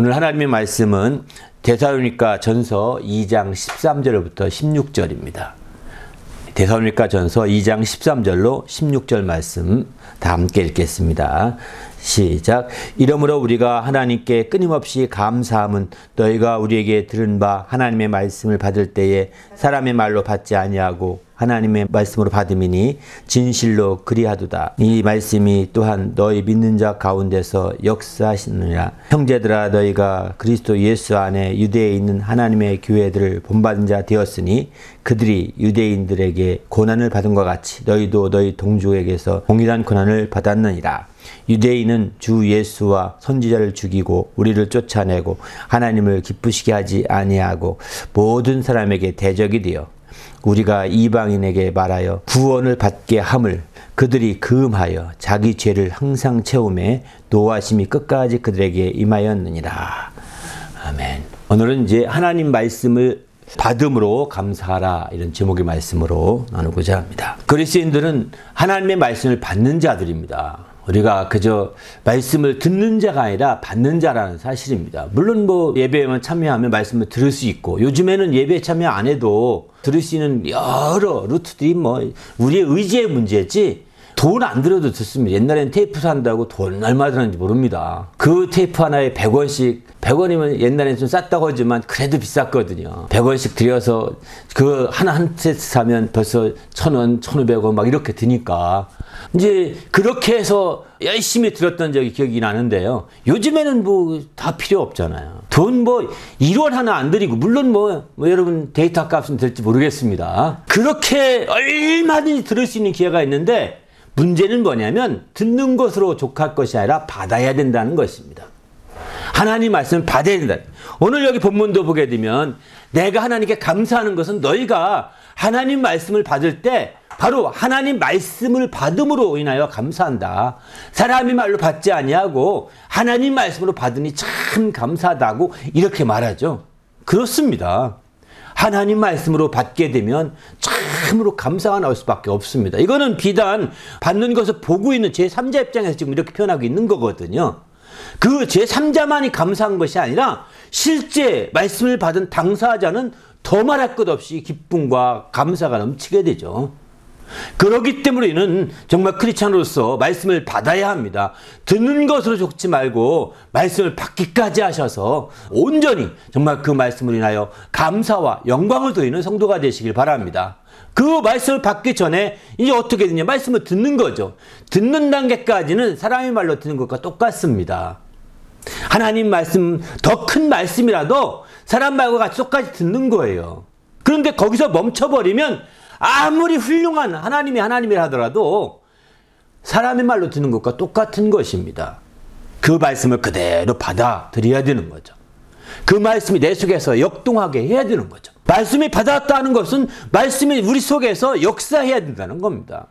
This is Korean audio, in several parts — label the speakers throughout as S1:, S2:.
S1: 오늘 하나님의 말씀은 데살로니가 전서 2장 13절부터 16절입니다. 데살로니가 전서 2장 13절로 16절 말씀 다 함께 읽겠습니다. 시작. 이러므로 우리가 하나님께 끊임없이 감사함은 너희가 우리에게 들은 바 하나님의 말씀을 받을 때에 사람의 말로 받지 아니하고 하나님의 말씀으로 받음이니 진실로 그리하도다. 이 말씀이 또한 너희 믿는 자 가운데서 역사하시느니라. 형제들아, 너희가 그리스도 예수 안에 유대에 있는 하나님의 교회들을 본받은 자 되었으니 그들이 유대인들에게 고난을 받은 것 같이 너희도 너희 동족에게서 동일한 고난을 받았느니라. 유대인은 주 예수와 선지자를 죽이고 우리를 쫓아내고 하나님을 기쁘시게 하지 아니하고 모든 사람에게 대적이 되어 우리가 이방인에게 말하여 구원을 받게 함을 그들이 금하여 자기 죄를 항상 채우매 노하심이 끝까지 그들에게 임하였느니라. 아멘. 오늘은 이제 하나님 말씀을 받음으로 감사하라, 이런 제목의 말씀으로 나누고자 합니다. 그리스도인들은 하나님의 말씀을 받는 자들입니다. 우리가 그저 말씀을 듣는 자가 아니라 받는 자라는 사실입니다. 물론 예배에만 참여하면 말씀을 들을 수 있고, 요즘에는 예배에 참여 안 해도 들을 수 있는 여러 루트들이 우리의 의지의 문제지 돈 안 들어도 듣습니다. 옛날엔 테이프 산다고 돈 얼마 들었는지 모릅니다. 그 테이프 하나에 100원씩, 100원이면 옛날엔 좀 쌌다고 하지만 그래도 비쌌거든요. 100원씩 들여서 그 한 세트 사면 벌써 1000원, 1500원 막 이렇게 드니까 이제 그렇게 해서 열심히 들었던 적이 기억이 나는데요. 요즘에는 다 필요 없잖아요. 돈 1원 하나 안 들이고, 물론 여러분 데이터 값은 될지 모르겠습니다. 그렇게 얼마든지 들을 수 있는 기회가 있는데, 문제는 뭐냐면 듣는 것으로 족할 것이 아니라 받아야 된다는 것입니다. 하나님 말씀을 받아야 된다. 오늘 여기 본문도 보게 되면 내가 하나님께 감사하는 것은 너희가 하나님 말씀을 받을 때 바로 하나님 말씀을 받음으로 인하여 감사한다. 사람의 말로 받지 아니하고 하나님 말씀으로 받으니 참 감사하다고 이렇게 말하죠. 그렇습니다. 하나님 말씀으로 받게 되면 참으로 감사가 나올 수밖에 없습니다. 이거는 비단 받는 것을 보고 있는 제3자 입장에서 지금 이렇게 표현하고 있는 거거든요. 그 제3자만이 감사한 것이 아니라 실제 말씀을 받은 당사자는 더 말할 것 없이 기쁨과 감사가 넘치게 되죠. 그렇기 때문에 이는 정말 크리스찬으로서 말씀을 받아야 합니다. 듣는 것으로 족지 말고 말씀을 받기까지 하셔서 온전히 정말 그 말씀을 인하여 감사와 영광을 드리는 성도가 되시길 바랍니다. 그 말씀을 받기 전에 이제 어떻게 되냐, 말씀을 듣는 거죠. 듣는 단계까지는 사람의 말로 듣는 것과 똑같습니다. 하나님 말씀, 더 큰 말씀이라도 사람 말과 같이 똑같이 듣는 거예요. 그런데 거기서 멈춰버리면 아무리 훌륭한 하나님이라 하더라도 사람의 말로 듣는 것과 똑같은 것입니다. 그 말씀을 그대로 받아들여야 되는 거죠. 그 말씀이 내 속에서 역동하게 해야 되는 거죠. 말씀이 받았다는 것은 말씀이 우리 속에서 역사해야 된다는 겁니다.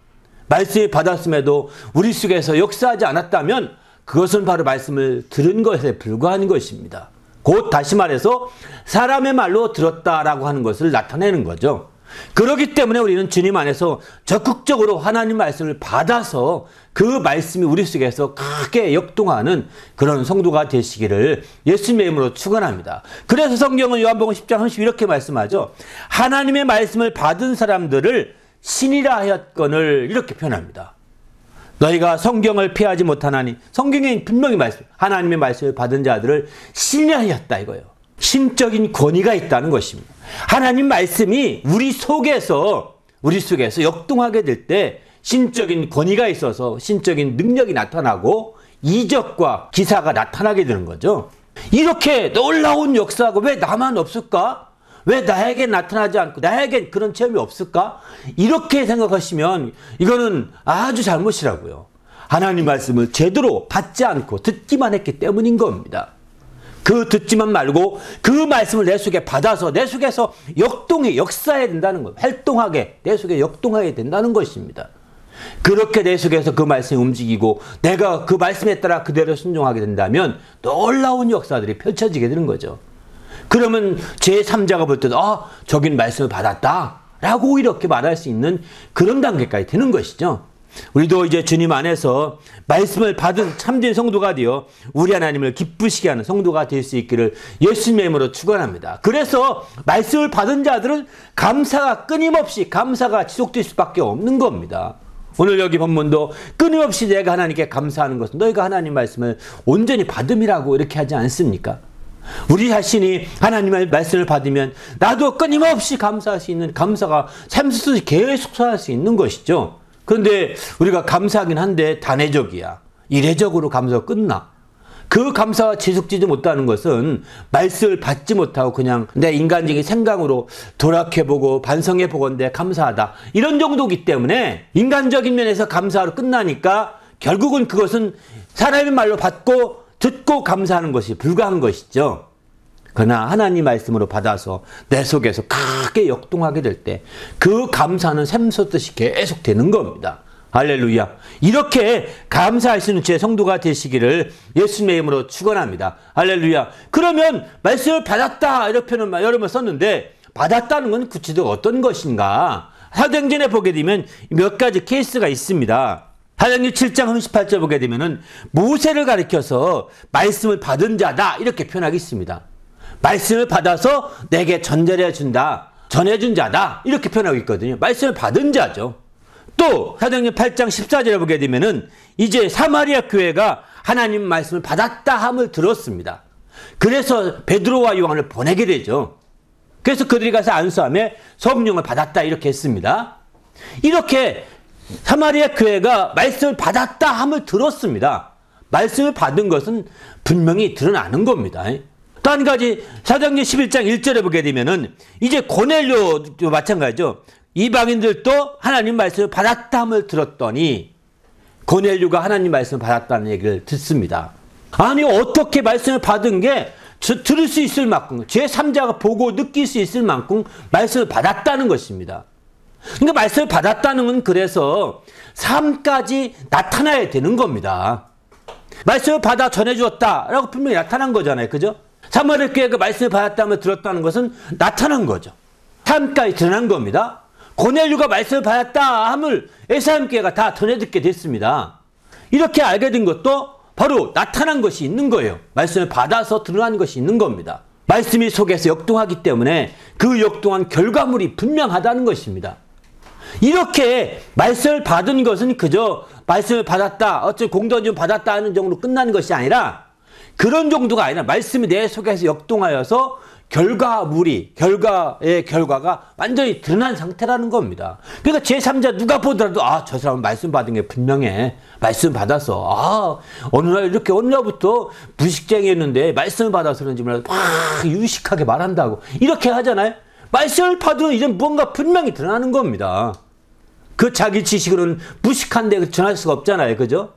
S1: 말씀이 받았음에도 우리 속에서 역사하지 않았다면 그것은 바로 말씀을 들은 것에 불과한 것입니다. 곧 다시 말해서 사람의 말로 들었다라고 하는 것을 나타내는 거죠. 그렇기 때문에 우리는 주님 안에서 적극적으로 하나님 말씀을 받아서 그 말씀이 우리 속에서 크게 역동하는 그런 성도가 되시기를 예수님의 이름으로 축원합니다. 그래서 성경은 요한복음 10장 30 이렇게 말씀하죠. 하나님의 말씀을 받은 사람들을 신이라 하였거늘, 이렇게 표현합니다. 너희가 성경을 피하지 못하나니, 성경에 분명히 하나님의 말씀을 받은 자들을 신이라 하였다 이거예요. 신적인 권위가 있다는 것입니다. 하나님 말씀이 우리 속에서 역동하게 될 때 신적인 권위가 있어서 신적인 능력이 나타나고 이적과 기사가 나타나게 되는 거죠. 이렇게 놀라운 역사가 왜 나만 없을까? 왜 나에게 나타나지 않고 나에겐 그런 체험이 없을까? 이렇게 생각하시면 이거는 아주 잘못이라고요. 하나님 말씀을 제대로 받지 않고 듣기만 했기 때문인 겁니다. 그 듣지만 말고 그 말씀을 내 속에 받아서 내 속에서 역사해야 된다는 것, 활동하게 내 속에 역동하게 된다는 것입니다. 그렇게 내 속에서 그 말씀이 움직이고 내가 그 말씀에 따라 그대로 순종하게 된다면 놀라운 역사들이 펼쳐지게 되는 거죠. 그러면 제3자가 볼 때도 저긴 말씀을 받았다 라고 이렇게 말할 수 있는 그런 단계까지 되는 것이죠. 우리도 이제 주님 안에서 말씀을 받은 참된 성도가 되어 우리 하나님을 기쁘시게 하는 성도가 될 수 있기를 예수님의 이름으로 축원합니다. 그래서 말씀을 받은 자들은 감사가 끊임없이 감사가 지속될 수밖에 없는 겁니다. 오늘 여기 본문도 끊임없이 내가 하나님께 감사하는 것은 너희가 하나님 말씀을 온전히 받음이라고 이렇게 하지 않습니까? 우리 자신이 하나님의 말씀을 받으면 나도 끊임없이 감사할 수 있는 감사가 삶 속에서 계속 살아갈 수 있는 것이죠. 그런데 우리가 감사하긴 한데 단회적이야. 이례적으로 감사가 끝나. 그 감사가 지속되지 못하는 것은 말씀을 받지 못하고 그냥 내 인간적인 생각으로 돌아켜보고 반성해보건대 감사하다. 이런 정도이기 때문에 인간적인 면에서 감사로 끝나니까 결국은 그것은 사람의 말로 받고 듣고 감사하는 것이 불가한 것이죠. 그러나 하나님 말씀으로 받아서 내 속에서 크게 역동하게 될 때 그 감사는 샘솟듯이 계속 되는 겁니다. 할렐루야. 이렇게 감사할 수 있는 제 성도가 되시기를 예수님의 이름으로 축원합니다. 할렐루야. 그러면 말씀을 받았다 이렇게 여러 번 썼는데 받았다는 건 구체적으로 어떤 것인가? 사도행전에 보게 되면 몇 가지 케이스가 있습니다. 사도행전 7장 38절 보게 되면은 모세를 가리켜서 말씀을 받은 자다 이렇게 표현하고 있습니다. 말씀을 받아서 내게 전달해 준다, 전해준 자다 이렇게 표현하고 있거든요. 말씀을 받은 자죠. 또 사도행전 8장 14절에 보게 되면은 이제 사마리아 교회가 하나님 말씀을 받았다 함을 들었습니다. 그래서 베드로와 요한을 보내게 되죠. 그래서 그들이 가서 안수함에 성령을 받았다 이렇게 했습니다. 이렇게 사마리아 교회가 말씀을 받았다 함을 들었습니다. 말씀을 받은 것은 분명히 드러나는 겁니다. 또 한 가지 사도행전 11장 1절에 보게 되면은 이제 고넬료도 마찬가지죠. 이방인들도 하나님 말씀을 받았다 함을 들었더니 고넬료가 하나님 말씀을 받았다는 얘기를 듣습니다. 아니 어떻게 말씀을 받은 게 들을 수 있을 만큼 제3자가 보고 느낄 수 있을 만큼 말씀을 받았다는 것입니다. 그러니까 말씀을 받았다는 건 그래서 삶까지 나타나야 되는 겁니다. 말씀을 받아 전해주었다라고 분명히 나타난 거잖아요. 그죠? 사마리아 교회가 말씀을 받았다며 들었다는 것은 나타난 거죠. 삶까지 드러난 겁니다. 고넬료가 말씀을 받았다 함을 에사임 교회가 다 전해듣게 됐습니다. 이렇게 알게 된 것도 바로 나타난 것이 있는 거예요. 말씀을 받아서 드러난 것이 있는 겁니다. 말씀이 속에서 역동하기 때문에 그 역동한 결과물이 분명하다는 것입니다. 이렇게 말씀을 받은 것은 그저 말씀을 받았다, 어떤 공도 좀 받았다 하는 정도로 끝나는 것이 아니라 그런 정도가 아니라 말씀이 내 속에서 역동하여서 결과의 결과가 완전히 드러난 상태라는 겁니다. 그러니까 제3자 누가 보더라도 저 사람은 말씀 받은 게 분명해. 말씀 받아서 어느 날부터 무식쟁이였는데 말씀을 받아서 그런지 몰라도 막 유식하게 말한다고 이렇게 하잖아요. 말씀을 받으면 이제 뭔가 분명히 드러나는 겁니다. 그 자기 지식으로는 무식한데 전할 수가 없잖아요. 그죠?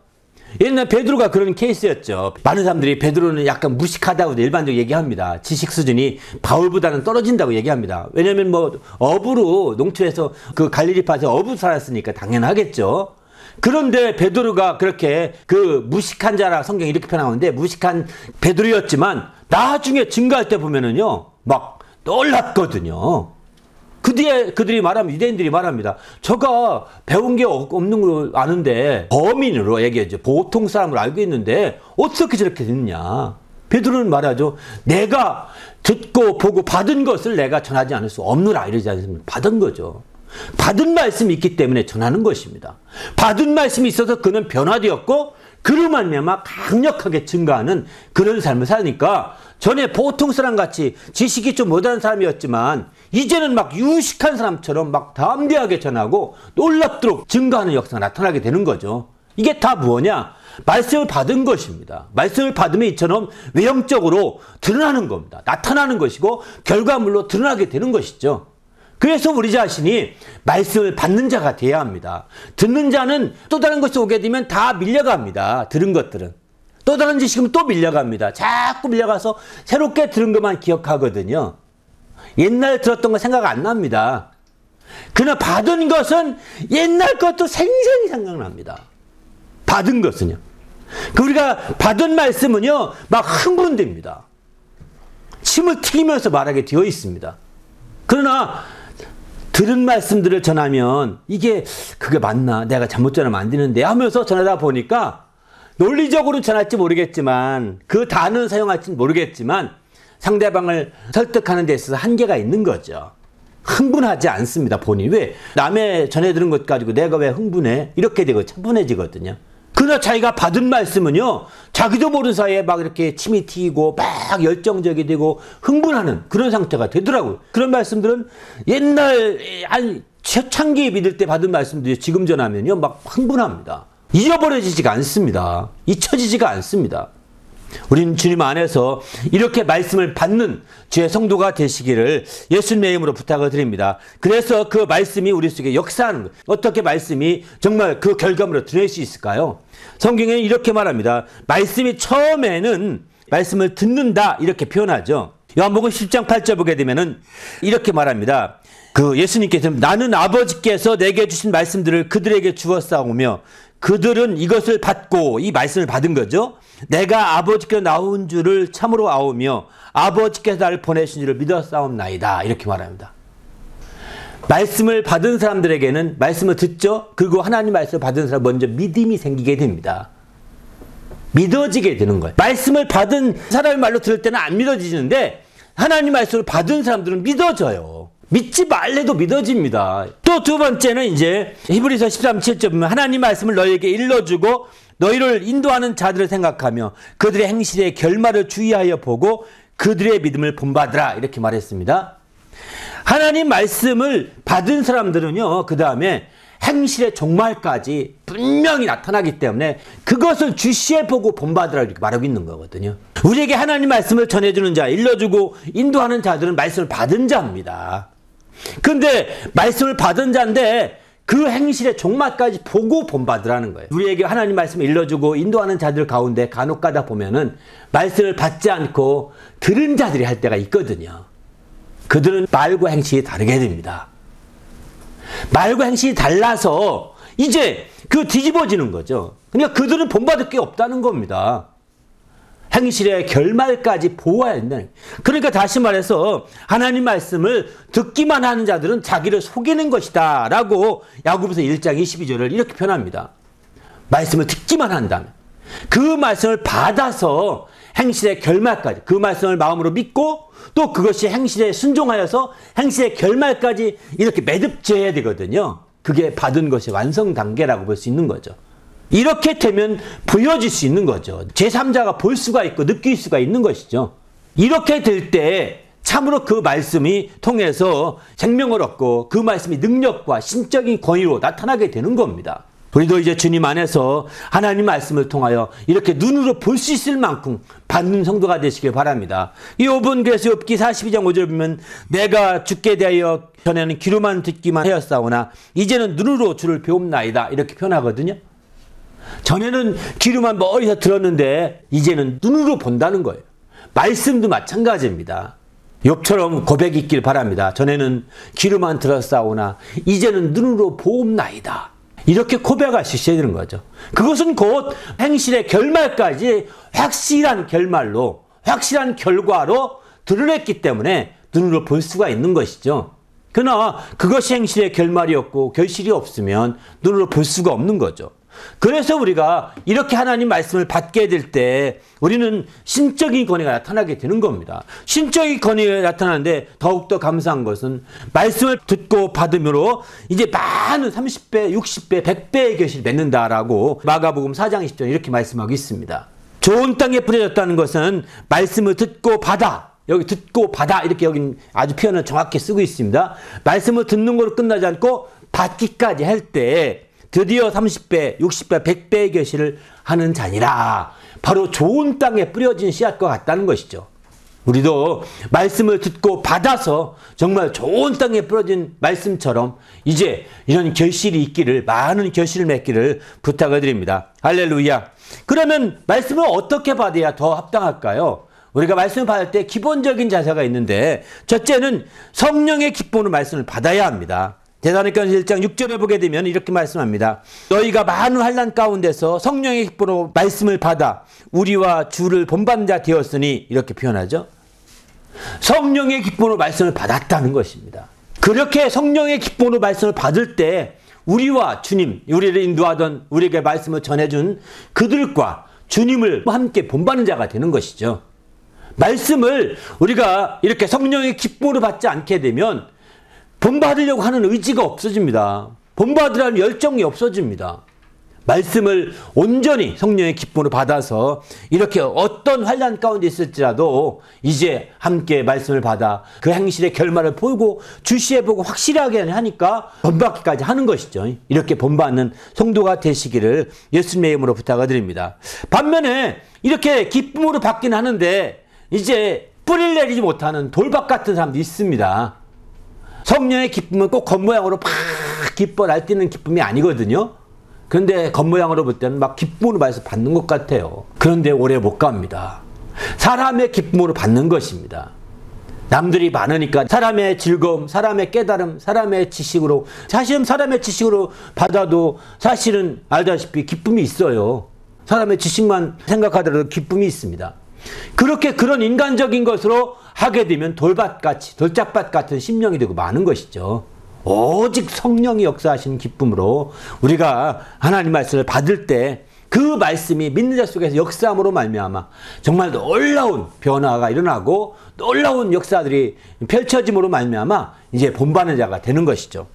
S1: 옛날 베드로가 그런 케이스였죠. 많은 사람들이 베드로는 약간 무식하다고 일반적으로 얘기합니다. 지식 수준이 바울보다는 떨어진다고 얘기합니다. 왜냐면 어부로 농촌에서 그 갈릴리파에서 어부 살았으니까 당연하겠죠. 그런데 베드로가 그렇게 그 무식한 자라 성경이 이렇게 표현하는데 무식한 베드로였지만 나중에 증거할 때 보면은요 막 놀랐거든요. 그 뒤에 그들이 말하면 유대인들이 말합니다. 저가 배운 게 없는 걸 아는데 범인으로 얘기하죠. 보통 사람으로 알고 있는데 어떻게 저렇게 됐냐. 베드로는 말하죠. 내가 듣고 보고 받은 것을 내가 전하지 않을 수 없느라 이러지 않습니까? 받은 거죠. 받은 말씀이 있기 때문에 전하는 것입니다. 받은 말씀이 있어서 그는 변화되었고 그로 말미암아 강력하게 증가하는 그런 삶을 사니까 전에 보통 사람같이 지식이 좀 못하는 사람이었지만 이제는 막 유식한 사람처럼 막 담대하게 전하고 놀랍도록 증가하는 역사가 나타나게 되는 거죠. 이게 다 뭐냐? 말씀을 받은 것입니다. 말씀을 받으면 이처럼 외형적으로 드러나는 겁니다. 나타나는 것이고 결과물로 드러나게 되는 것이죠. 그래서 우리 자신이 말씀을 받는 자가 되어야 합니다. 듣는 자는 또 다른 것이 오게 되면 다 밀려갑니다. 들은 것들은. 또 다른 지식은 또 밀려갑니다. 자꾸 밀려가서 새롭게 들은 것만 기억하거든요. 옛날 들었던 거 생각 안 납니다. 그러나 받은 것은 옛날 것도 생생히 생각납니다. 받은 것은요. 우리가 받은 말씀은요, 막 흥분됩니다. 침을 튀기면서 말하게 되어 있습니다. 그러나 들은 말씀들을 전하면 이게 그게 맞나? 내가 잘못 전하면 안 되는데 하면서 전하다 보니까 논리적으로 전할지 모르겠지만 그 단어를 사용할지는 모르겠지만 상대방을 설득하는 데 있어서 한계가 있는 거죠. 흥분하지 않습니다. 본인이. 왜? 남의 전해 들은 것 가지고 내가 왜 흥분해? 이렇게 되고 차분해지거든요. 그러나 자기가 받은 말씀은요, 자기도 모르는 사이에 막 이렇게 침이 튀고 막 열정적이 되고 흥분하는 그런 상태가 되더라고요. 그런 말씀들은 옛날 초창기에 믿을 때 받은 말씀들이 지금 전하면요 막 흥분합니다. 잊어버려지지가 않습니다. 잊혀지지가 않습니다. 우리는 주님 안에서 이렇게 말씀을 받는 주의 성도가 되시기를 예수님의 이름으로 부탁을 드립니다. 그래서 그 말씀이 우리 속에 역사하는 거예요. 어떻게 말씀이 정말 그 결과물로 드러낼 수 있을까요? 성경에는 이렇게 말합니다. 말씀이 처음에는 말씀을 듣는다 이렇게 표현하죠. 요한복음 10장 8절 보게 되면은 이렇게 말합니다. 그 예수님께서는 나는 아버지께서 내게 주신 말씀들을 그들에게 주었사오며 그들은 이것을 받고 이 말씀을 받은 거죠. 내가 아버지께서 나온 줄을 참으로 아오며 아버지께서 나를 보내신 줄을 믿었사옵나이다. 이렇게 말합니다. 말씀을 받은 사람들에게는 말씀을 듣죠. 그리고 하나님 말씀을 받은 사람 먼저 믿음이 생기게 됩니다. 믿어지게 되는 거예요. 말씀을 받은 사람의 말로 들을 때는 안 믿어지는데 하나님 말씀을 받은 사람들은 믿어져요. 믿지 말래도 믿어집니다. 또 두 번째는 이제 히브리서 13, 7절 보면 하나님 말씀을 너희에게 일러주고 너희를 인도하는 자들을 생각하며 그들의 행실의 결말을 주의하여 보고 그들의 믿음을 본받으라 이렇게 말했습니다. 하나님 말씀을 받은 사람들은요, 그 다음에 행실의 종말까지 분명히 나타나기 때문에 그것을 주시해 보고 본받으라 이렇게 말하고 있는 거거든요. 우리에게 하나님 말씀을 전해주는 자, 일러주고 인도하는 자들은 말씀을 받은 자입니다. 근데 말씀을 받은 자인데 그 행실의 종말까지 보고 본받으라는 거예요. 우리에게 하나님 말씀을 일러주고 인도하는 자들 가운데 간혹 가다 보면은 말씀을 받지 않고 들은 자들이 할 때가 있거든요. 그들은 말과 행실이 다르게 됩니다. 말과 행실이 달라서 이제 그 뒤집어지는 거죠. 그러니까 그들은 본받을 게 없다는 겁니다. 행실의 결말까지 보아야 된다는 거예요. 그러니까 다시 말해서 하나님 말씀을 듣기만 하는 자들은 자기를 속이는 것이다 라고 야고보서 1장 22절을 이렇게 표현합니다. 말씀을 듣기만 한다면 그 말씀을 받아서 행실의 결말까지 그 말씀을 마음으로 믿고 또 그것이 행실에 순종하여서 행실의 결말까지 이렇게 매듭져야 되거든요. 그게 받은 것이 완성 단계라고 볼 수 있는 거죠. 이렇게 되면 보여질 수 있는 거죠. 제3자가 볼 수가 있고 느낄 수가 있는 것이죠. 이렇게 될 때 참으로 그 말씀이 통해서 생명을 얻고 그 말씀이 능력과 신적인 권위로 나타나게 되는 겁니다. 우리도 이제 주님 안에서 하나님 말씀을 통하여 이렇게 눈으로 볼 수 있을 만큼 받는 성도가 되시길 바랍니다. 이 5분 그래서 욥기 42장 5절 보면 내가 주께 대하여 전에는 귀로만 듣기만 하였사오나 이제는 눈으로 주를 배움나이다 이렇게 표현하거든요. 전에는 귀로만 멀리서 들었는데 이제는 눈으로 본다는 거예요. 말씀도 마찬가지입니다. 욥처럼 고백이 있길 바랍니다. 전에는 귀로만 들었사오나 이제는 눈으로 보옵나이다. 이렇게 고백할 수 있어야 되는 거죠. 그것은 곧 행실의 결말까지 확실한 결말로 확실한 결과로 드러냈기 때문에 눈으로 볼 수가 있는 것이죠. 그러나 그것이 행실의 결말이었고 결실이 없으면 눈으로 볼 수가 없는 거죠. 그래서 우리가 이렇게 하나님 말씀을 받게 될 때 우리는 신적인 권위가 나타나게 되는 겁니다. 신적인 권위가 나타나는데 더욱더 감사한 것은 말씀을 듣고 받음으로 이제 많은 30배, 60배, 100배의 결실을 맺는다라고 마가복음 4장 20절 이렇게 말씀하고 있습니다. 좋은 땅에 뿌려졌다는 것은 말씀을 듣고 받아. 여기 듣고 받아 이렇게 여기 아주 표현을 정확히 쓰고 있습니다. 말씀을 듣는 걸로 끝나지 않고 받기까지 할 때 드디어 30배, 60배, 100배의 결실을 하는 자니라. 바로 좋은 땅에 뿌려진 씨앗과 같다는 것이죠. 우리도 말씀을 듣고 받아서 정말 좋은 땅에 뿌려진 말씀처럼 이제 이런 결실이 있기를, 많은 결실을 맺기를 부탁을 드립니다. 할렐루야. 그러면 말씀을 어떻게 받아야 더 합당할까요? 우리가 말씀을 받을 때 기본적인 자세가 있는데 첫째는 성령의 기쁨으로 말씀을 받아야 합니다. 데살로니가서 1장 6절에 보게 되면 이렇게 말씀합니다. 너희가 많은 환난 가운데서 성령의 기쁨으로 말씀을 받아 우리와 주를 본받는 자 되었으니 이렇게 표현하죠. 성령의 기쁨으로 말씀을 받았다는 것입니다. 그렇게 성령의 기쁨으로 말씀을 받을 때 우리와 주님, 우리를 인도하던 우리에게 말씀을 전해준 그들과 주님을 함께 본받는 자가 되는 것이죠. 말씀을 우리가 이렇게 성령의 기쁨으로 받지 않게 되면 본받으려고 하는 의지가 없어집니다. 본받으라는 열정이 없어집니다. 말씀을 온전히 성령의 기쁨으로 받아서 이렇게 어떤 환난 가운데 있을지라도 이제 함께 말씀을 받아 그 행실의 결말을 보고 주시해보고 확실하게 하니까 본받기까지 하는 것이죠. 이렇게 본받는 성도가 되시기를 예수님의 이름으로 부탁을 드립니다. 반면에 이렇게 기쁨으로 받긴 하는데 이제 뿌리를 내리지 못하는 돌박 같은 사람도 있습니다. 성령의 기쁨은 꼭 겉모양으로 막 기뻐 날뛰는 기쁨이 아니거든요. 그런데 겉모양으로 볼 때는 막 기쁨으로 말해서 받는 것 같아요. 그런데 오래 못 갑니다. 사람의 기쁨으로 받는 것입니다. 남들이 많으니까 사람의 즐거움, 사람의 깨달음, 사람의 지식으로, 사실은 사람의 지식으로 받아도 사실은 알다시피 기쁨이 있어요. 사람의 지식만 생각하더라도 기쁨이 있습니다. 그렇게 그런 인간적인 것으로 하게 되면 돌밭같이, 돌짝밭 같은 심령이 되고 많은 것이죠. 오직 성령이 역사하시는 기쁨으로 우리가 하나님 말씀을 받을 때 그 말씀이 믿는 자 속에서 역사함으로 말미암아 정말 놀라운 변화가 일어나고 놀라운 역사들이 펼쳐짐으로 말미암아 이제 본받는 자가 되는 것이죠.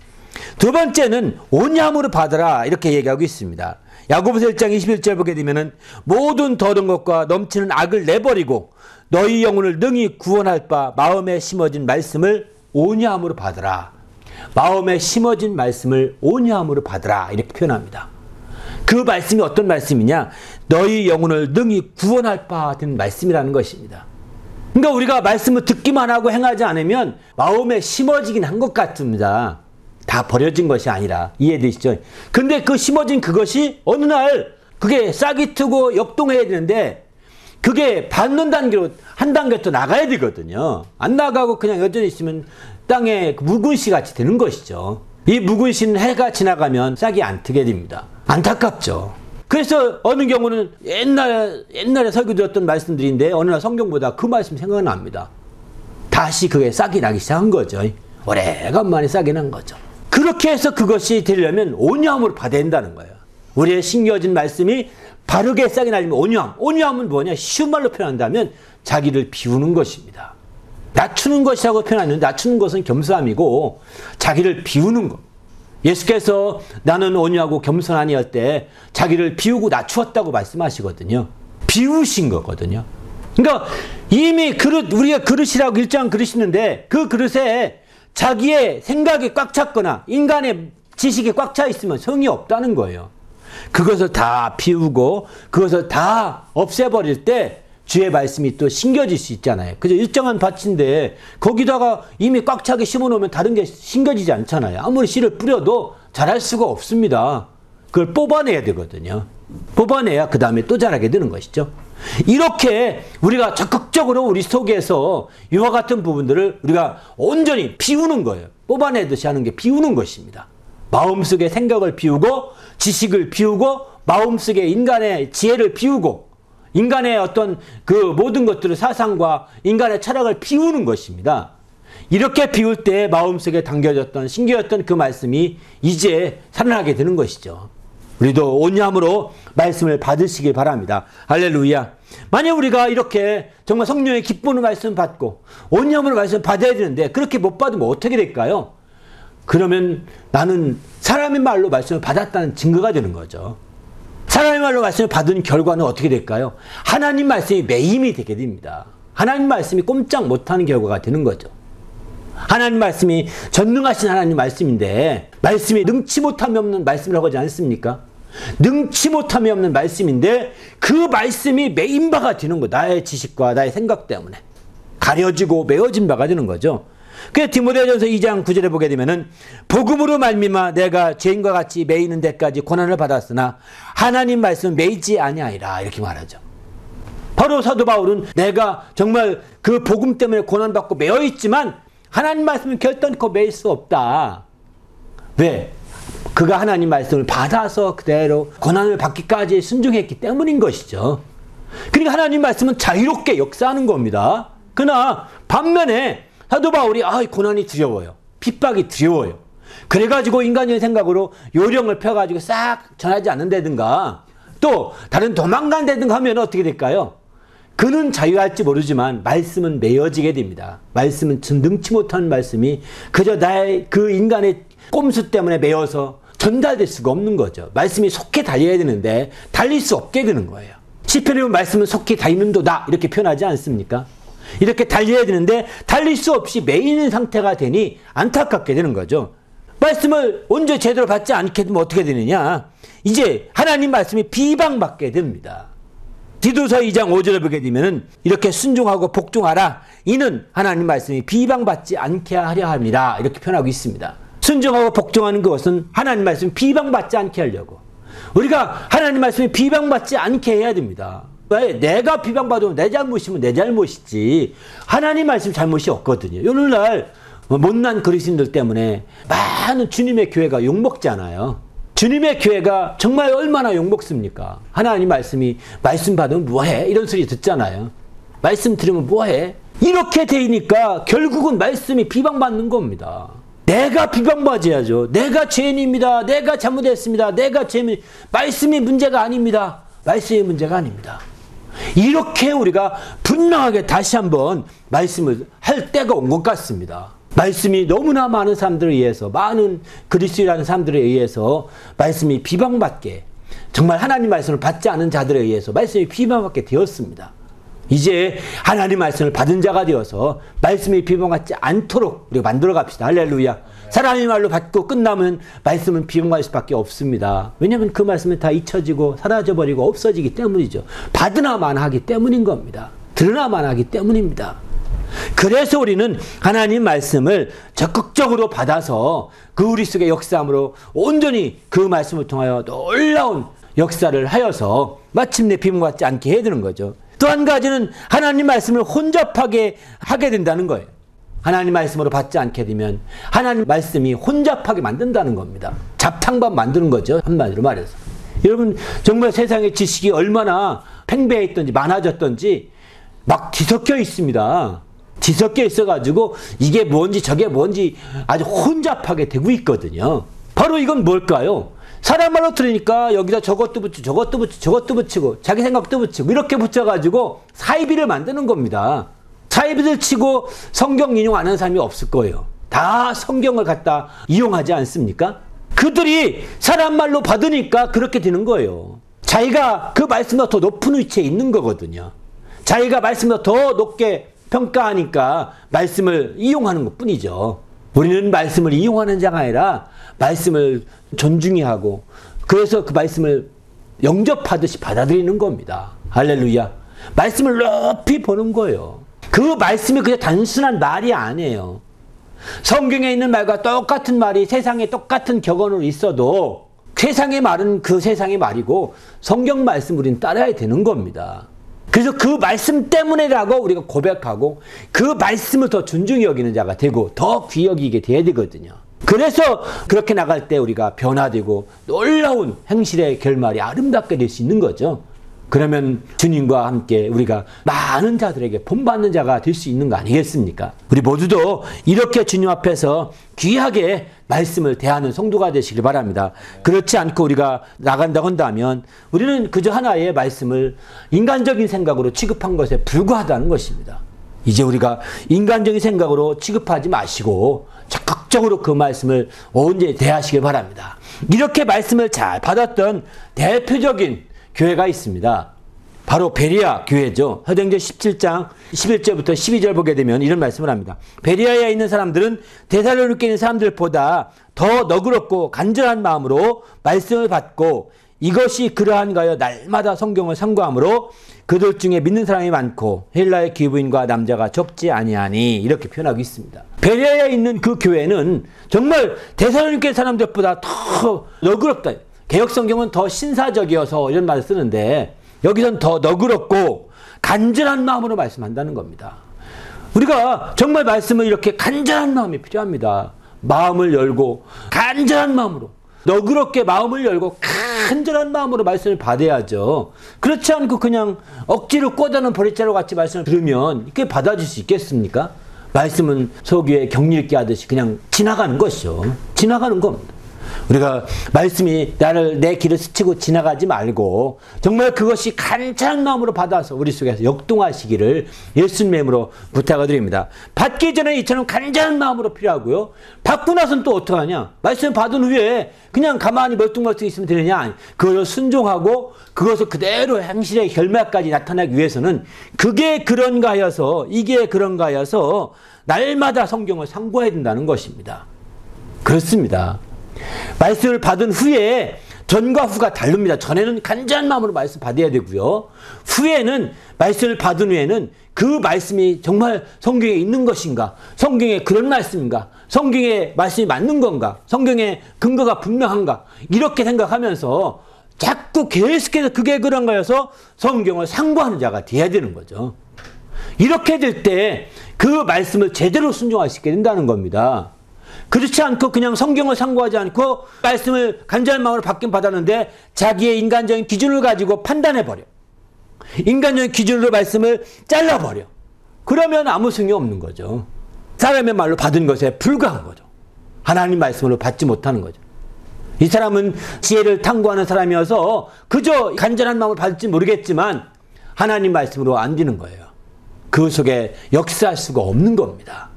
S1: 두 번째는 온유함으로 받으라 이렇게 얘기하고 있습니다. 야고보서 1장 21절 보게 되면은 모든 더러운 것과 넘치는 악을 내버리고 너희 영혼을 능히 구원할 바 마음에 심어진 말씀을 온유함으로 받으라. 마음에 심어진 말씀을 온유함으로 받으라 이렇게 표현합니다. 그 말씀이 어떤 말씀이냐? 너희 영혼을 능히 구원할 바 된 말씀이라는 것입니다. 그러니까 우리가 말씀을 듣기만 하고 행하지 않으면 마음에 심어지긴 한 것 같습니다. 다 버려진 것이 아니라. 이해되시죠? 근데 그 심어진 그것이 어느 날 그게 싹이 트고 역동해야 되는데 그게 받는 단계로 한 단계 더 나가야 되거든요. 안 나가고 그냥 여전히 있으면 땅에 묵은 씨 같이 되는 것이죠. 이 묵은 씨는 해가 지나가면 싹이 안 트게 됩니다. 안타깝죠. 그래서 어느 경우는 옛날에 설교 드렸던 말씀들인데 어느 날 성경보다 그 말씀 생각납니다. 다시 그게 싹이 나기 시작한 거죠. 오래간만에 싹이 난 거죠. 그렇게 해서 그것이 되려면 온유함으로 받아야 된다는 거예요. 우리의 심겨진 말씀이 바르게 싹이 나려면 온유함. 온유함은 뭐냐? 쉬운 말로 표현한다면 자기를 비우는 것입니다. 낮추는 것이라고 표현하는데 낮추는 것은 겸손함이고 자기를 비우는 것. 예수께서 나는 온유하고 겸손하니 할 때 자기를 비우고 낮추었다고 말씀하시거든요. 비우신 거거든요. 그러니까 이미 우리가 그릇이라고 일정한 그릇이 있는데 그 그릇에 자기의 생각이 꽉 찼거나 인간의 지식이 꽉 차 있으면 성이 없다는 거예요. 그것을 다 비우고 그것을 다 없애버릴 때 주의 말씀이 또 심겨질 수 있잖아요. 그죠? 일정한 밭인데 거기다가 이미 꽉 차게 심어놓으면 다른 게 심겨지지 않잖아요. 아무리 씨를 뿌려도 자랄 수가 없습니다. 그걸 뽑아내야 되거든요. 뽑아내야 그 다음에 또 자라게 되는 것이죠. 이렇게 우리가 적극적으로 우리 속에서 이와 같은 부분들을 우리가 온전히 비우는 거예요. 뽑아내듯이 하는 게 비우는 것입니다. 마음속의 생각을 비우고 지식을 비우고 마음속의 인간의 지혜를 비우고 인간의 어떤 그 모든 것들을 사상과 인간의 철학을 비우는 것입니다. 이렇게 비울 때 마음속에 담겨졌던 심겨졌던 그 말씀이 이제 살아나게 되는 것이죠. 우리도 온유함으로 말씀을 받으시길 바랍니다. 할렐루야. 만약 우리가 이렇게 정말 성령의 기쁨으로 말씀 받고 온유함으로 말씀 받아야 되는데 그렇게 못 받으면 어떻게 될까요? 그러면 나는 사람의 말로 말씀을 받았다는 증거가 되는 거죠. 사람의 말로 말씀을 받은 결과는 어떻게 될까요? 하나님 말씀이 매임이 되게 됩니다. 하나님 말씀이 꼼짝 못하는 결과가 되는 거죠. 하나님 말씀이 전능하신 하나님 말씀인데 말씀이 능치 못함이 없는 말씀이라고 하지 않습니까? 능치 못함이 없는 말씀인데 그 말씀이 메인 바가 되는 거예요. 나의 지식과 나의 생각 때문에 가려지고 메어진 바가 되는 거죠. 그래서 디모데전서 2장 9절에 보게 되면은 복음으로 말미암아 내가 죄인과 같이 매이는 데까지 고난을 받았으나 하나님 말씀 매이지 아니하리라 이렇게 말하죠. 바로 사도 바울은 내가 정말 그 복음 때문에 고난받고 매여 있지만 하나님 말씀을 결단코 매일 수 없다. 왜? 그가 하나님 말씀을 받아서 그대로 고난을 받기까지 순종했기 때문인 것이죠. 그러니까 하나님 말씀은 자유롭게 역사하는 겁니다. 그러나 반면에 사도 바울이 고난이 두려워요. 핍박이 두려워요. 그래가지고 인간적인 생각으로 요령을 펴가지고 싹 전하지 않는다든가 또 다른 도망간다든가 하면 어떻게 될까요? 그는 자유할지 모르지만 말씀은 메어지게 됩니다. 말씀은 능치 못한 말씀이 그저 나의 그 인간의 꼼수 때문에 메어서 전달될 수가 없는 거죠. 말씀이 속히 달려야 되는데 달릴 수 없게 되는 거예요. 시편에 보면 말씀은 속히 달리는도다 이렇게 표현하지 않습니까? 이렇게 달려야 되는데 달릴 수 없이 매이는 상태가 되니 안타깝게 되는 거죠. 말씀을 언제 제대로 받지 않게 되면 어떻게 되느냐? 이제 하나님 말씀이 비방받게 됩니다. 디도서 2장 5절을 보게 되면 이렇게 순종하고 복종하라. 이는 하나님 말씀이 비방받지 않게 하려 합니다. 이렇게 표현하고 있습니다. 순종하고 복종하는 것은 하나님 말씀이 비방받지 않게 하려고. 우리가 하나님 말씀이 비방받지 않게 해야 됩니다. 왜? 내가 비방받으면 내 잘못이면 내 잘못이지 하나님 말씀 잘못이 없거든요. 오늘날 못난 그리스도인들 때문에 많은 주님의 교회가 욕먹잖아요. 주님의 교회가 정말 얼마나 욕먹습니까? 하나님 말씀이 말씀 받으면 뭐해? 이런 소리 듣잖아요. 말씀 들으면 뭐해? 이렇게 되니까 결국은 말씀이 비방받는 겁니다. 내가 비방받아야죠. 내가 죄인입니다. 내가 잘못했습니다. 내가 죄인. 말씀이 문제가 아닙니다. 말씀이 문제가 아닙니다. 이렇게 우리가 분명하게 다시 한번 말씀을 할 때가 온 것 같습니다. 말씀이 너무나 많은 사람들에 의해서 많은 그리스도라는 사람들에 의해서 말씀이 비방받게 정말 하나님 말씀을 받지 않은 자들에 의해서 말씀이 비방받게 되었습니다. 이제 하나님 말씀을 받은 자가 되어서 말씀이 비방받지 않도록 우리가 만들어 갑시다. 할렐루야. 사람의 말로 받고 끝나면 말씀은 비방받을 수밖에 없습니다. 왜냐하면 그 말씀은 다 잊혀지고 사라져버리고 없어지기 때문이죠. 받으나만 하기 때문인 겁니다. 들으나만 하기 때문입니다. 그래서 우리는 하나님 말씀을 적극적으로 받아서 그 우리 속의 역사함으로 온전히 그 말씀을 통하여 놀라운 역사를 하여서 마침내 비방받지 않게 해야 되는 거죠. 또 한 가지는 하나님 말씀을 혼잡하게 하게 된다는 거예요. 하나님 말씀으로 받지 않게 되면 하나님 말씀이 혼잡하게 만든다는 겁니다. 잡탕밥 만드는 거죠. 한마디로 말해서. 여러분 정말 세상의 지식이 얼마나 팽배했던지 많아졌던지 막 뒤섞여 있습니다. 뒤섞여 있어가지고 이게 뭔지 저게 뭔지 아주 혼잡하게 되고 있거든요. 바로 이건 뭘까요? 사람 말로 들으니까 여기다 저것도 붙이고 저것도 붙이고 저것도 붙이고 자기 생각도 붙이고 이렇게 붙여가지고 사이비를 만드는 겁니다. 사이비를 치고 성경 인용 안 하는 사람이 없을 거예요. 다 성경을 갖다 이용하지 않습니까? 그들이 사람 말로 받으니까 그렇게 되는 거예요. 자기가 그 말씀보다 더 높은 위치에 있는 거거든요. 자기가 말씀보다 더 높게 평가하니까 말씀을 이용하는 것 뿐이죠. 우리는 말씀을 이용하는 자가 아니라 말씀을 존중히 하고 그래서 그 말씀을 영접하듯이 받아들이는 겁니다. 할렐루야. 말씀을 높이 보는 거예요. 그 말씀이 그냥 단순한 말이 아니에요. 성경에 있는 말과 똑같은 말이 세상에 똑같은 격언으로 있어도 세상의 말은 그 세상의 말이고 성경 말씀 우리는 따라야 되는 겁니다. 그래서 그 말씀 때문에라고 우리가 고백하고 그 말씀을 더 존중히 여기는 자가 되고 더 귀히 여기게 돼야 되거든요. 그래서 그렇게 나갈 때 우리가 변화되고 놀라운 행실의 결말이 아름답게 될 수 있는 거죠. 그러면 주님과 함께 우리가 많은 자들에게 본받는 자가 될 수 있는 거 아니겠습니까? 우리 모두도 이렇게 주님 앞에서 귀하게 말씀을 대하는 성도가 되시길 바랍니다. 그렇지 않고 우리가 나간다고 한다면 우리는 그저 하나의 말씀을 인간적인 생각으로 취급한 것에 불과하다는 것입니다. 이제 우리가 인간적인 생각으로 취급하지 마시고 적극적으로 그 말씀을 언제 대하시길 바랍니다. 이렇게 말씀을 잘 받았던 대표적인 교회가 있습니다. 바로 베레아 교회죠. 사도행전 17장 11절부터 12절 보게 되면 이런 말씀을 합니다. 베레아에 있는 사람들은 데살로니가에 있는 사람들보다 더 너그럽고 간절한 마음으로 말씀을 받고 이것이 그러한가여 날마다 성경을 상고함으로 그들 중에 믿는 사람이 많고 헬라의 기부인과 남자가 적지 아니하니 이렇게 표현하고 있습니다. 베레아에 있는 그 교회는 정말 데살로니가의 사람들보다 더 너그럽다. 개역성경은 더 신사적이어서 이런 말을 쓰는데 여기선 더 너그럽고 간절한 마음으로 말씀한다는 겁니다. 우리가 정말 말씀을 이렇게 간절한 마음이 필요합니다. 마음을 열고 간절한 마음으로 너그럽게 마음을 열고 간절한 마음으로 말씀을 받아야죠. 그렇지 않고 그냥 억지로 꽂아놓은 보리자루 같이 말씀을 들으면 이렇게 받아줄 수 있겠습니까? 말씀은 소귀에 격리 있게 하듯이 그냥 지나가는 것이죠. 지나가는 겁니다. 우리가 말씀이 내 길을 스치고 지나가지 말고 정말 그것이 간절한 마음으로 받아서 우리 속에서 역동하시기를 예수님의 이름으로 부탁을 드립니다. 받기 전에 이처럼 간절한 마음으로 필요하고요. 받고 나서는 또 어떡하냐? 말씀 받은 후에 그냥 가만히 멀뚱멀뚱 있으면 되느냐? 그것을 순종하고 그것을 그대로 행실의 결말까지 나타나기 위해서는 그게 그런가 하여서 이게 그런가 하여서 날마다 성경을 상고해야 된다는 것입니다. 그렇습니다. 말씀을 받은 후에 전과 후가 다릅니다. 전에는 간절한 마음으로 말씀 받아야 되고요. 후에는 말씀을 받은 후에는 그 말씀이 정말 성경에 있는 것인가? 성경에 그런 말씀인가? 성경에 말씀이 맞는 건가? 성경에 근거가 분명한가? 이렇게 생각하면서 자꾸 계속해서 그게 그런가 해서 성경을 상고하는 자가 돼야 되는 거죠. 이렇게 될 때 그 말씀을 제대로 순종할 수 있게 된다는 겁니다. 그렇지 않고 그냥 성경을 상고하지 않고 말씀을 간절한 마음으로 받긴 받았는데 자기의 인간적인 기준을 가지고 판단해버려. 인간적인 기준으로 말씀을 잘라버려. 그러면 아무 소용이 없는 거죠. 사람의 말로 받은 것에 불과한 거죠. 하나님 말씀으로 받지 못하는 거죠. 이 사람은 지혜를 탐구하는 사람이어서 그저 간절한 마음을 받을지 모르겠지만 하나님 말씀으로 안 되는 거예요. 그 속에 역사할 수가 없는 겁니다.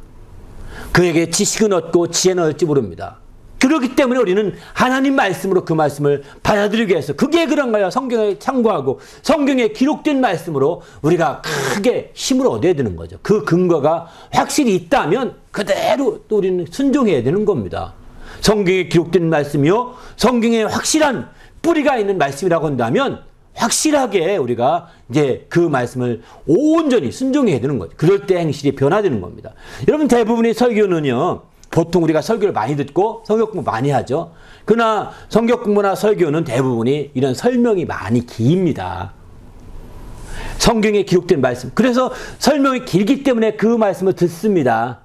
S1: 그에게 지식은 얻고 지혜는 얻을지 모릅니다. 그렇기 때문에 우리는 하나님 말씀으로 그 말씀을 받아들이기 위해서 그게 그런가요? 성경에 참고하고 성경에 기록된 말씀으로 우리가 크게 힘을 얻어야 되는 거죠. 그 근거가 확실히 있다면 그대로 또 우리는 순종해야 되는 겁니다. 성경에 기록된 말씀이요, 성경에 확실한 뿌리가 있는 말씀이라고 한다면 확실하게 우리가 이제 그 말씀을 온전히 순종해야 되는 거죠. 그럴 때 행실이 변화되는 겁니다. 여러분, 대부분의 설교는요, 보통 우리가 설교를 많이 듣고 성경 공부 많이 하죠. 그러나 성경 공부나 설교는 대부분이 이런 설명이 많이 깁니다. 성경에 기록된 말씀. 그래서 설명이 길기 때문에 그 말씀을 듣습니다.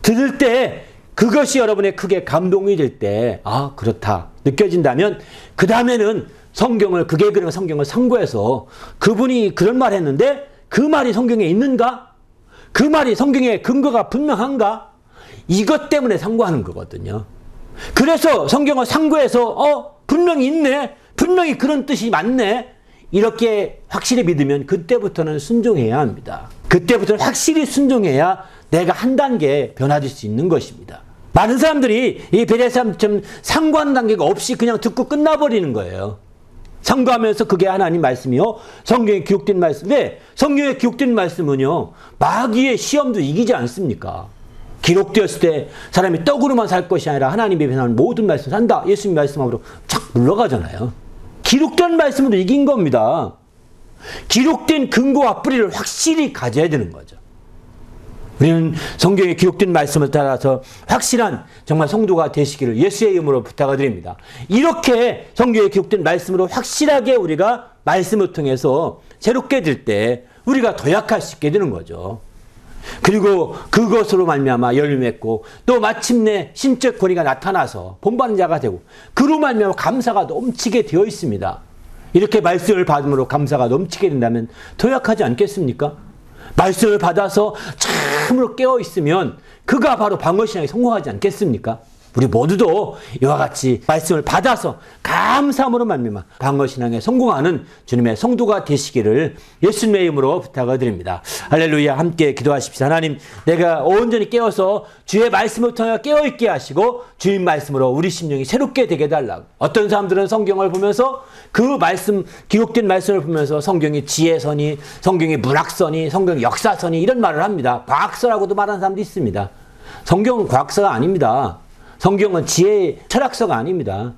S1: 들을 때 그것이 여러분의 크게 감동이 될 때, 아, 그렇다 느껴진다면 그 다음에는 성경을, 그게 그런 성경을 상고해서 그분이 그런 말 했는데 그 말이 성경에 있는가? 그 말이 성경에 근거가 분명한가? 이것 때문에 상고하는 거거든요. 그래서 성경을 상고해서 분명히 있네, 분명히 그런 뜻이 맞네, 이렇게 확실히 믿으면 그때부터는 순종해야 합니다. 그때부터는 확실히 순종해야 내가 한 단계 변화될 수 있는 것입니다. 많은 사람들이 이 베레사처럼 상고하는 단계가 없이 그냥 듣고 끝나버리는 거예요. 상고하면서 그게 하나님 말씀이요, 성경에 기록된 말씀인데, 성경에 기록된 말씀은요, 마귀의 시험도 이기지 않습니까? 기록되었을 때 사람이 떡으로만 살 것이 아니라 하나님의 변하는 모든 말씀 산다, 예수님 말씀으로 착 물러가잖아요. 기록된 말씀으로 이긴 겁니다. 기록된 근거와 뿌리를 확실히 가져야 되는 거죠. 우리는 성경에 기록된 말씀을 따라서 확실한 정말 성도가 되시기를 예수의 이름으로 부탁을 드립니다. 이렇게 성경에 기록된 말씀으로 확실하게 우리가 말씀을 통해서 새롭게 될 때 우리가 도약할 수 있게 되는 거죠. 그리고 그것으로 말미암아 열매 맺고 또 마침내 신적 권위가 나타나서 본받는 자가 되고 그로 말미암아 감사가 넘치게 되어 있습니다. 이렇게 말씀을 받음으로 감사가 넘치게 된다면 도약하지 않겠습니까? 말씀을 받아서 참으로 깨어있으면 그가 바로 방어신앙에 성공하지 않겠습니까? 우리 모두도 이와 같이 말씀을 받아서 감사함으로 말미암아 방어신앙에 성공하는 주님의 성도가 되시기를 예수님의 이름으로 부탁을 드립니다. 할렐루야. 함께 기도하십시다. 하나님, 내가 온전히 깨어서 주의 말씀을 통해 깨어있게 하시고 주님 말씀으로 우리 심령이 새롭게 되게 해달라고. 어떤 사람들은 성경을 보면서 그 말씀, 기록된 말씀을 보면서 성경이 지혜서니, 성경이 문학서니, 성경이 역사서니 이런 말을 합니다. 과학서라고도 말하는 사람도 있습니다. 성경은 과학서가 아닙니다. 성경은 지혜의 철학서가 아닙니다.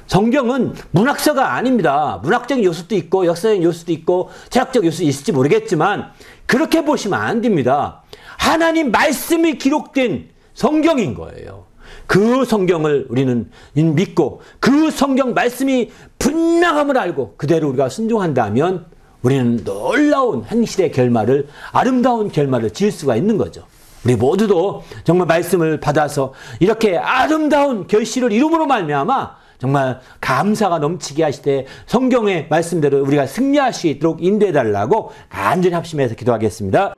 S1: 성경은 문학서가 아닙니다. 문학적인 요소도 있고 역사적인 요소도 있고 철학적 요소도 있을지 모르겠지만 그렇게 보시면 안 됩니다. 하나님 말씀이 기록된 성경인 거예요. 그 성경을 우리는 믿고 그 성경 말씀이 분명함을 알고 그대로 우리가 순종한다면 우리는 놀라운 행실의 결말을, 아름다운 결말을 지을 수가 있는 거죠. 우리 모두도 정말 말씀을 받아서 이렇게 아름다운 결실을 이룸으로 말미암아 정말 감사가 넘치게 하시되 성경의 말씀대로 우리가 승리할 수 있도록 인도해 달라고 간절히 합심해서 기도하겠습니다.